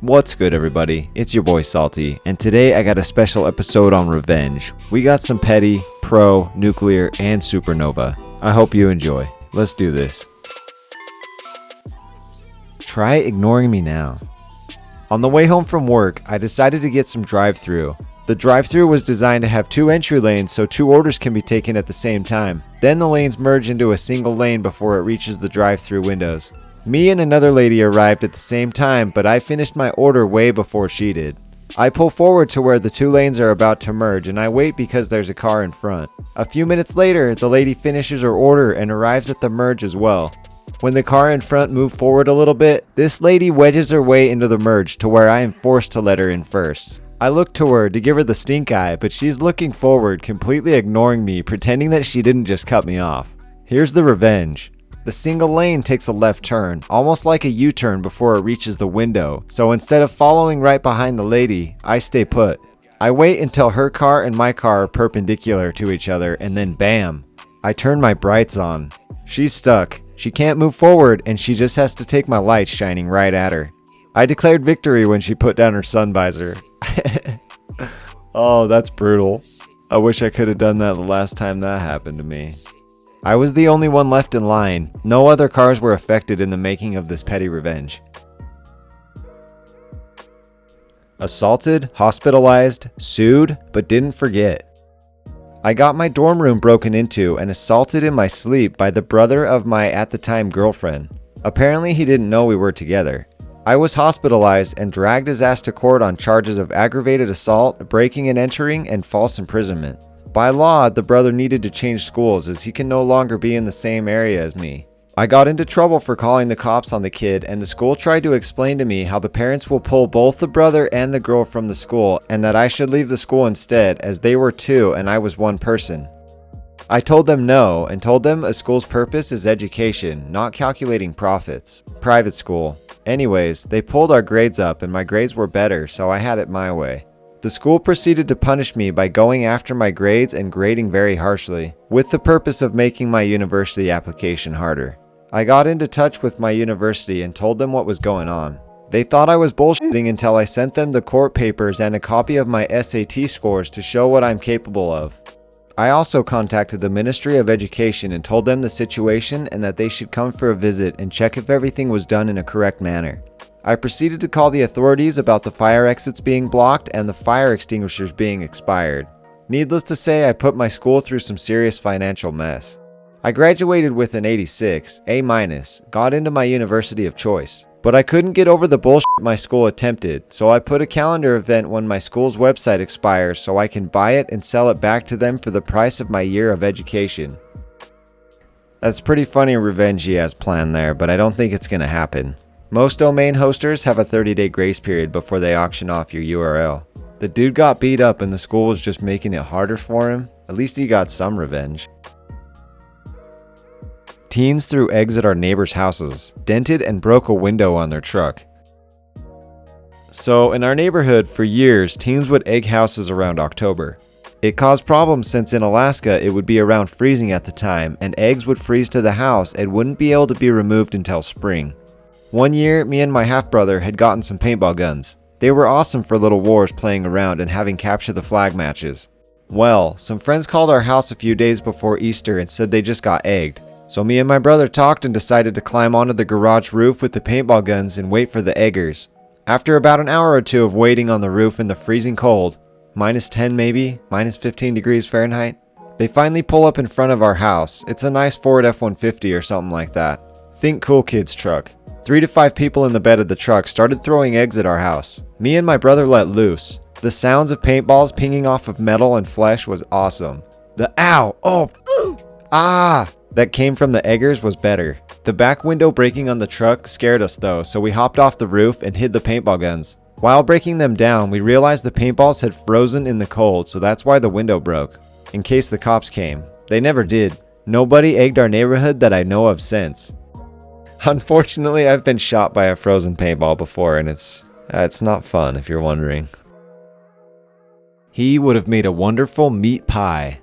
What's good, everybody? It's your boy Salty, and today I got a special episode on revenge. We got some petty, pro, nuclear, and supernova. I hope you enjoy. Let's do this. Try ignoring me now. On the way home from work, I decided to get some drive-thru. The drive-thru was designed to have 2 entry lanes so 2 orders can be taken at the same time. Then the lanes merge into a single lane before it reaches the drive-thru windows. Me and another lady arrived at the same time, but I finished my order way before she did. I pull forward to where the 2 lanes are about to merge, and I wait because there's a car in front. A few minutes later, the lady finishes her order and arrives at the merge as well. When the car in front moved forward a little bit, this lady wedges her way into the merge to where I am forced to let her in first. I look to her to give her the stink eye, but she's looking forward, completely ignoring me, pretending that she didn't just cut me off. Here's the revenge. The single lane takes a left turn, almost like a U-turn before it reaches the window, so instead of following right behind the lady, I stay put. I wait until her car and my car are perpendicular to each other, and then bam! I turn my brights on. She's stuck. She can't move forward, and she just has to take my lights shining right at her. I declared victory when she put down her sun visor. Oh, that's brutal. I wish I could have done that the last time that happened to me. I was the only one left in line. No other cars were affected in the making of this petty revenge. Assaulted, hospitalized, sued, but didn't forget. I got my dorm room broken into and assaulted in my sleep by the brother of my at the time girlfriend. Apparently he didn't know we were together. I was hospitalized and dragged his ass to court on charges of aggravated assault, breaking and entering, and false imprisonment. By law, the brother needed to change schools as he can no longer be in the same area as me. I got into trouble for calling the cops on the kid, and the school tried to explain to me how the parents will pull both the brother and the girl from the school and that I should leave the school instead as they were 2 and I was 1 person. I told them no and told them a school's purpose is education, not calculating profits. Private school. Anyways, they pulled our grades up and my grades were better, so I had it my way. The school proceeded to punish me by going after my grades and grading very harshly, with the purpose of making my university application harder. I got into touch with my university and told them what was going on. They thought I was bullshitting until I sent them the court papers and a copy of my SAT scores to show what I'm capable of. I also contacted the Ministry of Education and told them the situation and that they should come for a visit and check if everything was done in a correct manner. I proceeded to call the authorities about the fire exits being blocked and the fire extinguishers being expired. Needless to say, I put my school through some serious financial mess. I graduated with an 86, A-, got into my university of choice. But I couldn't get over the bullshit my school attempted, so I put a calendar event when my school's website expires so I can buy it and sell it back to them for the price of my year of education. That's pretty funny revenge he has planned there, but I don't think it's gonna happen. Most domain hosters have a 30-day grace period before they auction off your URL. The dude got beat up and the school was just making it harder for him. At least he got some revenge. Teens threw eggs at our neighbors' houses, dented and broke a window on their truck. So in our neighborhood, for years, teens would egg houses around October. It caused problems since in Alaska it would be around freezing at the time and eggs would freeze to the house and wouldn't be able to be removed until spring. One year, me and my half-brother had gotten some paintball guns. They were awesome for little wars playing around and having capture the flag matches. Well, some friends called our house a few days before Easter and said they just got egged. So me and my brother talked and decided to climb onto the garage roof with the paintball guns and wait for the eggers. After about an hour or 2 of waiting on the roof in the freezing cold, -10 maybe, -15 degrees Fahrenheit, they finally pull up in front of our house. It's a nice Ford F-150 or something like that. Think cool kids truck. 3 to 5 people in the bed of the truck started throwing eggs at our house. Me and my brother let loose. The sounds of paintballs pinging off of metal and flesh was awesome. The ow, oh, ah, that came from the eggers was better. The back window breaking on the truck scared us though, so we hopped off the roof and hid the paintball guns. While breaking them down, we realized the paintballs had frozen in the cold, so that's why the window broke. In case the cops came. They never did. Nobody egged our neighborhood that I know of since. Unfortunately, I've been shot by a frozen paintball before, and it's not fun if you're wondering. He would have made a wonderful meat pie.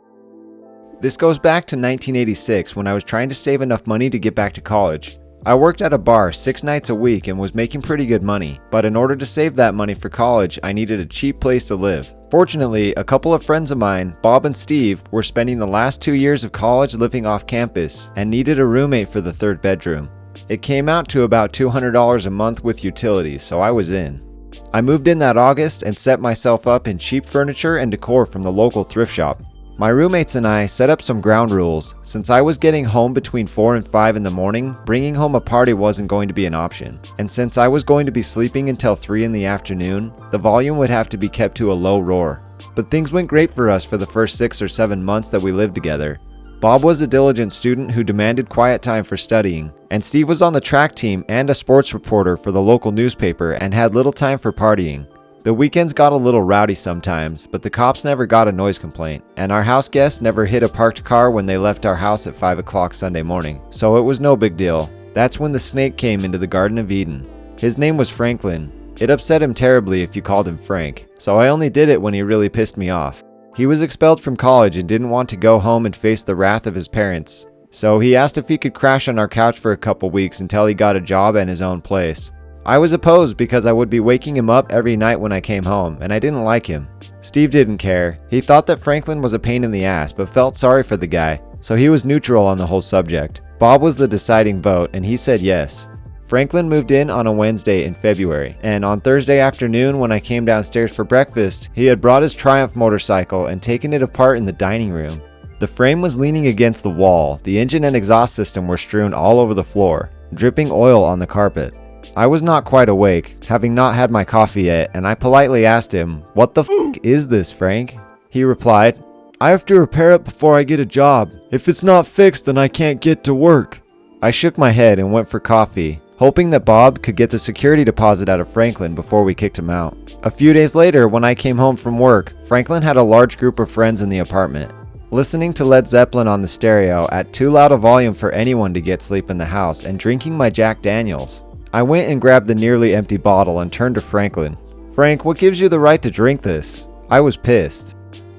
This goes back to 1986 when I was trying to save enough money to get back to college. I worked at a bar 6 nights a week and was making pretty good money, but in order to save that money for college, I needed a cheap place to live. Fortunately, a couple of friends of mine, Bob and Steve, were spending the last 2 years of college living off campus and needed a roommate for the third bedroom. It came out to about $200 a month with utilities, so I was in. I moved in that August and set myself up in cheap furniture and decor from the local thrift shop. My roommates and I set up some ground rules. Since I was getting home between 4 and 5 in the morning, bringing home a party wasn't going to be an option. And since I was going to be sleeping until 3 in the afternoon, the volume would have to be kept to a low roar. But things went great for us for the first 6 or 7 months that we lived together. Bob was a diligent student who demanded quiet time for studying, and Steve was on the track team and a sports reporter for the local newspaper and had little time for partying. The weekends got a little rowdy sometimes, but the cops never got a noise complaint, and our house guests never hit a parked car when they left our house at 5 o'clock Sunday morning, so it was no big deal. That's when the snake came into the Garden of Eden. His name was Franklin. It upset him terribly if you called him Frank, so I only did it when he really pissed me off. He was expelled from college and didn't want to go home and face the wrath of his parents, so he asked if he could crash on our couch for a couple weeks until he got a job and his own place. I was opposed because I would be waking him up every night when I came home, and I didn't like him. Steve didn't care. He thought that Franklin was a pain in the ass, but felt sorry for the guy, so he was neutral on the whole subject. Bob was the deciding vote, and he said yes. Franklin moved in on a Wednesday in February, and on Thursday afternoon when I came downstairs for breakfast, he had brought his Triumph motorcycle and taken it apart in the dining room. The frame was leaning against the wall, the engine and exhaust system were strewn all over the floor, dripping oil on the carpet. I was not quite awake, having not had my coffee yet, and I politely asked him, "What the f*** is this, Frank?" He replied, "I have to repair it before I get a job. If it's not fixed, then I can't get to work." I shook my head and went for coffee, hoping that Bob could get the security deposit out of Franklin before we kicked him out. A few days later, when I came home from work, Franklin had a large group of friends in the apartment. Listening to Led Zeppelin on the stereo at too loud a volume for anyone to get sleep in the house and drinking my Jack Daniels. I went and grabbed the nearly empty bottle and turned to Franklin. "Frank, what gives you the right to drink this?" I was pissed.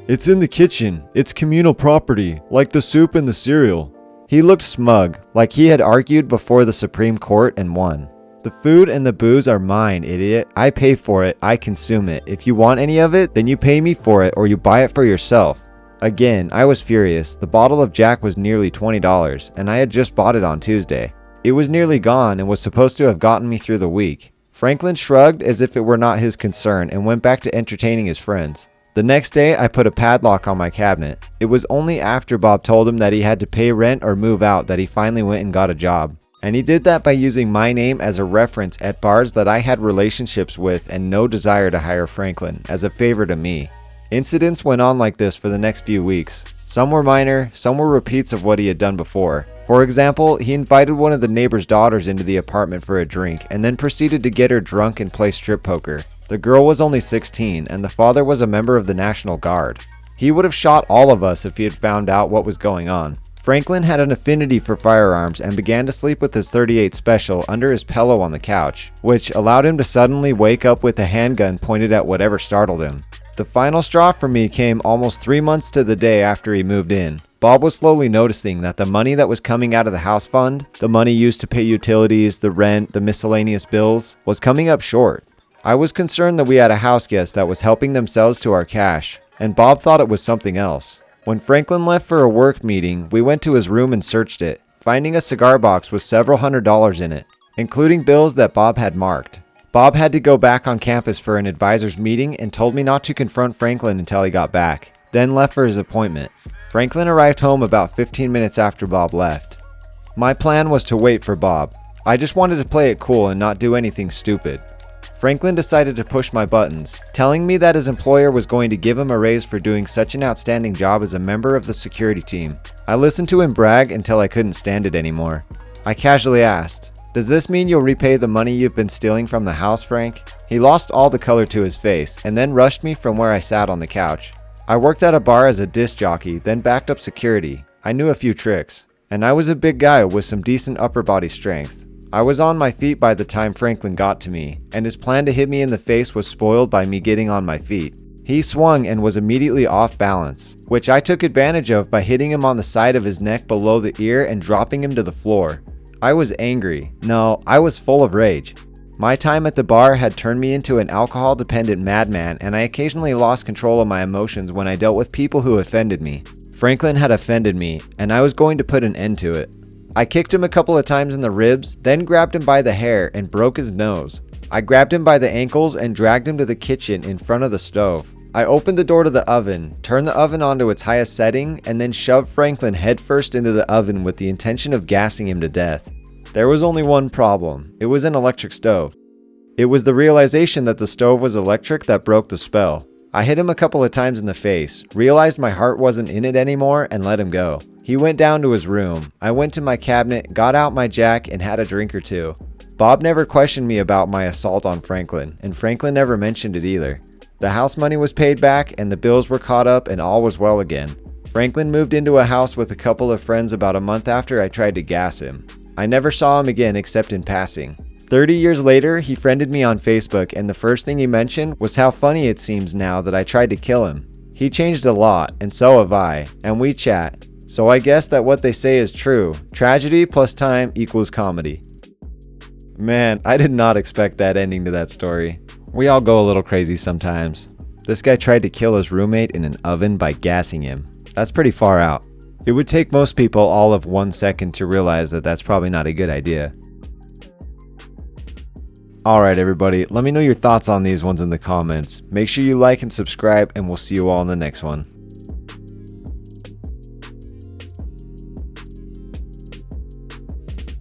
"It's in the kitchen. It's communal property, like the soup and the cereal." He looked smug, like he had argued before the Supreme Court and won. "The food and the booze are mine, idiot. I pay for it. I consume it. If you want any of it, then you pay me for it or you buy it for yourself." Again, I was furious. The bottle of Jack was nearly $20, and I had just bought it on Tuesday. It was nearly gone and was supposed to have gotten me through the week. Franklin shrugged as if it were not his concern and went back to entertaining his friends. The next day, I put a padlock on my cabinet. It was only after Bob told him that he had to pay rent or move out that he finally went and got a job. And he did that by using my name as a reference at bars that I had relationships with and no desire to hire Franklin, as a favor to me. Incidents went on like this for the next few weeks. Some were minor, some were repeats of what he had done before. For example, he invited one of the neighbor's daughters into the apartment for a drink and then proceeded to get her drunk and play strip poker. The girl was only 16 and the father was a member of the National Guard. He would have shot all of us if he had found out what was going on. Franklin had an affinity for firearms and began to sleep with his .38 Special under his pillow on the couch, which allowed him to suddenly wake up with a handgun pointed at whatever startled him. The final straw for me came almost 3 months to the day after he moved in. Bob was slowly noticing that the money that was coming out of the house fund, the money used to pay utilities, the rent, the miscellaneous bills, was coming up short. I was concerned that we had a house guest that was helping themselves to our cash, and Bob thought it was something else. When Franklin left for a work meeting, we went to his room and searched it, finding a cigar box with several $100s in it, including bills that Bob had marked. Bob had to go back on campus for an advisor's meeting and told me not to confront Franklin until he got back, then left for his appointment. Franklin arrived home about 15 minutes after Bob left. My plan was to wait for Bob. I just wanted to play it cool and not do anything stupid. Franklin decided to push my buttons, telling me that his employer was going to give him a raise for doing such an outstanding job as a member of the security team. I listened to him brag until I couldn't stand it anymore. I casually asked, "Does this mean you'll repay the money you've been stealing from the house, Frank?" He lost all the color to his face and then rushed me from where I sat on the couch. I worked at a bar as a disc jockey, then backed up security. I knew a few tricks, and I was a big guy with some decent upper body strength. I was on my feet by the time Franklin got to me, and his plan to hit me in the face was spoiled by me getting on my feet. He swung and was immediately off balance, which I took advantage of by hitting him on the side of his neck below the ear and dropping him to the floor. I was angry. No, I was full of rage. My time at the bar had turned me into an alcohol-dependent madman, and I occasionally lost control of my emotions when I dealt with people who offended me. Franklin had offended me, and I was going to put an end to it. I kicked him a couple of times in the ribs, then grabbed him by the hair and broke his nose. I grabbed him by the ankles and dragged him to the kitchen in front of the stove. I opened the door to the oven, turned the oven onto its highest setting, and then shoved Franklin headfirst into the oven with the intention of gassing him to death. There was only one problem. It was an electric stove. It was the realization that the stove was electric that broke the spell. I hit him a couple of times in the face, realized my heart wasn't in it anymore, and let him go. He went down to his room. I went to my cabinet, got out my jack, and had a drink or two. Bob never questioned me about my assault on Franklin, and Franklin never mentioned it either. The house money was paid back, and the bills were caught up, and all was well again. Franklin moved into a house with a couple of friends about a month after I tried to gas him. I never saw him again except in passing. 30 years later, he friended me on Facebook, and the first thing he mentioned was how funny it seems now that I tried to kill him. He changed a lot, and so have I, and we chat. So I guess that what they say is true. Tragedy plus time equals comedy. Man, I did not expect that ending to that story. We all go a little crazy sometimes. This guy tried to kill his roommate in an oven by gassing him. That's pretty far out. It would take most people all of 1 second to realize that that's probably not a good idea. Alright everybody, let me know your thoughts on these ones in the comments. Make sure you like and subscribe, and we'll see you all in the next one.